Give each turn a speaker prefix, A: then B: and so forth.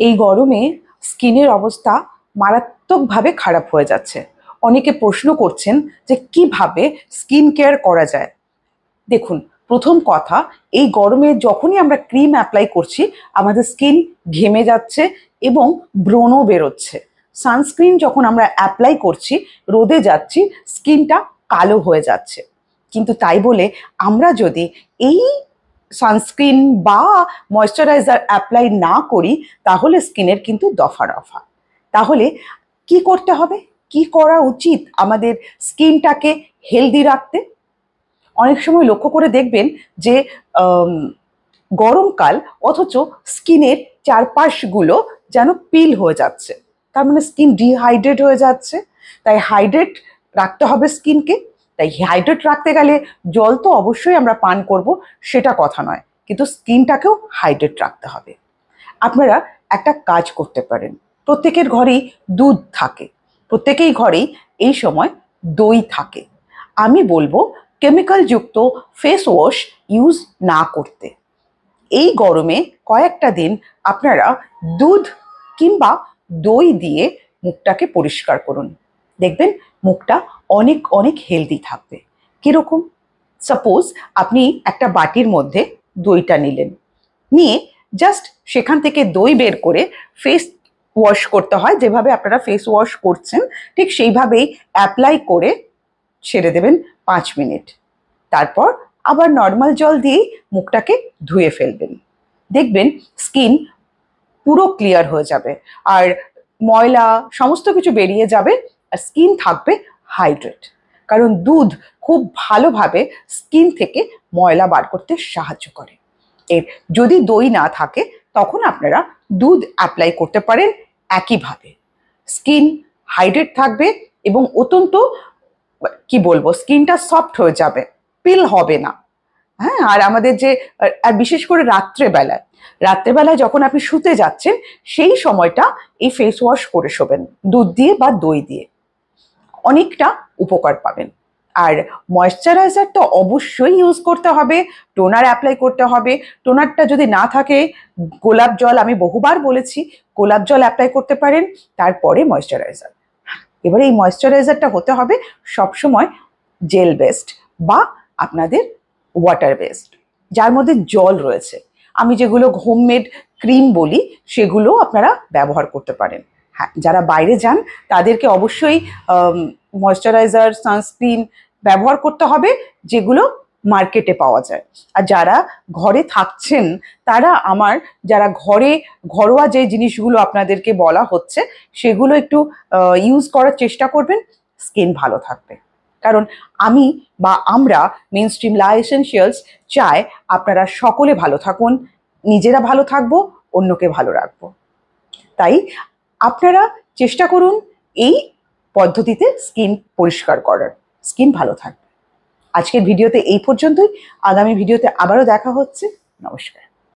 A: এই গরমে স্কিনের অবস্থা মারাত্মকভাবে খারাপ হয়ে যাচ্ছে। অনেকে প্রশ্ন করছেন যে কিভাবে স্কিন কেয়ার করা যায়। দেখুন, প্রথম কথা, এই গরমে যখনই আমরা ক্রিম অ্যাপ্লাই করছি আমাদের স্কিন ঘেমে যাচ্ছে এবং ব্রণও বেরোচ্ছে। সানস্ক্রিন যখন আমরা অ্যাপ্লাই করছি, রোদে যাচ্ছি, স্কিনটা কালো হয়ে যাচ্ছে। কিন্তু তাই বলে আমরা যদি এই সানস্ক্রিন বা ময়শ্চারাইজার অ্যাপ্লাই না করি তাহলে স্কিনের কিন্তু দফা রফা। তাহলে কি করতে হবে, কি করা উচিত আমাদের স্কিনটাকে হেলদি রাখতে? অনেক সময় লক্ষ্য করে দেখবেন যে গরমকাল অথচ স্কিনের চারপাশগুলো যেন পিল হয়ে যাচ্ছে, তার মানে স্কিন ডিহাইড্রেট হয়ে যাচ্ছে। তাই হাইড্রেট রাখতে হবে স্কিনকে। তাই হাইড্রেট রাখতে গেলে জল তো অবশ্যই আমরা পান করব, সেটা কথা নয়, কিন্তু স্কিনটাকেও হাইড্রেট রাখতে হবে। আপনারা একটা কাজ করতে পারেন, প্রত্যেকের ঘরেই দুধ থাকে, প্রত্যেকেই ঘরেই এই সময় দই থাকে। আমি বলবো কেমিক্যালযুক্ত ফেস ওয়াশ ইউজ না করতে। এই গরমে কয়েকটা দিন আপনারা দুধ কিংবা দই দিয়ে মুখটাকে পরিষ্কার করুন, দেখবেন মুখটা অনেক অনেক হেলদি থাকবে। কীরকম? সাপোজ আপনি একটা বাটির মধ্যে দইটা নিলেন, নিয়ে জাস্ট সেখান থেকে দই বের করে ফেস ওয়াশ করতে হয়, যেভাবে আপনারা ফেস ওয়াশ করছেন ঠিক সেইভাবেই অ্যাপ্লাই করে ছেড়ে দেবেন 5 মিনিট। তারপর আবার নর্মাল জল দিয়েই মুখটাকে ধুয়ে ফেলবেন। দেখবেন স্কিন পুরো ক্লিয়ার হয়ে যাবে, আর ময়লা সমস্ত কিছু বেরিয়ে যাবে, আর স্কিন থাকবে হাইড্রেট। কারণ দুধ খুব ভালোভাবে স্কিন থেকে ময়লা বার করতে সাহায্য করে। এর যদি দই না থাকে তখন আপনারা দুধ অ্যাপ্লাই করতে পারেন। একইভাবে স্কিন হাইড্রেট থাকবে এবং অত্যন্ত কি বলবো, স্কিনটা সফট হয়ে যাবে, পিল হবে না। হ্যাঁ, আর আমাদের যে আর বিশেষ করে রাত্রেবেলায় যখন আপনি শুতে যাচ্ছেন সেই সময়টা এই ফেস ওয়াশ করে শোবেন, দুধ দিয়ে বা দই দিয়ে, অনেকটা উপকার পাবেন। আর ময়শ্চারাইজার তো অবশ্যই ইউজ করতে হবে, টোনার অ্যাপ্লাই করতে হবে। টোনারটা যদি না থাকে, গোলাপ জল, আমি বহুবার বলেছি গোলাপ জল অ্যাপ্লাই করতে পারেন, তারপরে ময়শ্চারাইজার। এবারে এই ময়শ্চারাইজারটা হতে হবে সবসময় জেল বেসড বা আপনাদের ওয়াটার বেসড, যার মধ্যে জল রয়েছে। আমি যেগুলো হোমমেড ক্রিম বলি সেগুলো আপনারা ব্যবহার করতে পারেন। হ্যাঁ, যারা বাইরে যান তাদেরকে অবশ্যই ময়শ্চারাইজার, সানস্ক্রিন ব্যবহার করতে হবে যেগুলো মার্কেটে পাওয়া যায়। আর যারা ঘরে থাকছেন তারা যারা ঘরোয়া যে জিনিসগুলো আপনাদেরকে বলা হচ্ছে সেগুলো একটু ইউজ করার চেষ্টা করবেন, স্কিন ভালো থাকবে। কারণ আমরা মেইনস্ট্রিম লা এসেনশিয়ালস চাই আপনারা সকলে ভালো থাকুন, নিজেরা ভালো থাকবো, অন্যকে ভালো রাখবো। তাই আপনারা চেষ্টা করুন এই পদ্ধতিতে স্কিন পরিষ্কার করার, স্কিন ভালো থাকবে। আজকের ভিডিওতে এই পর্যন্তই, আগামী ভিডিওতে আবারও দেখা হচ্ছে। নমস্কার।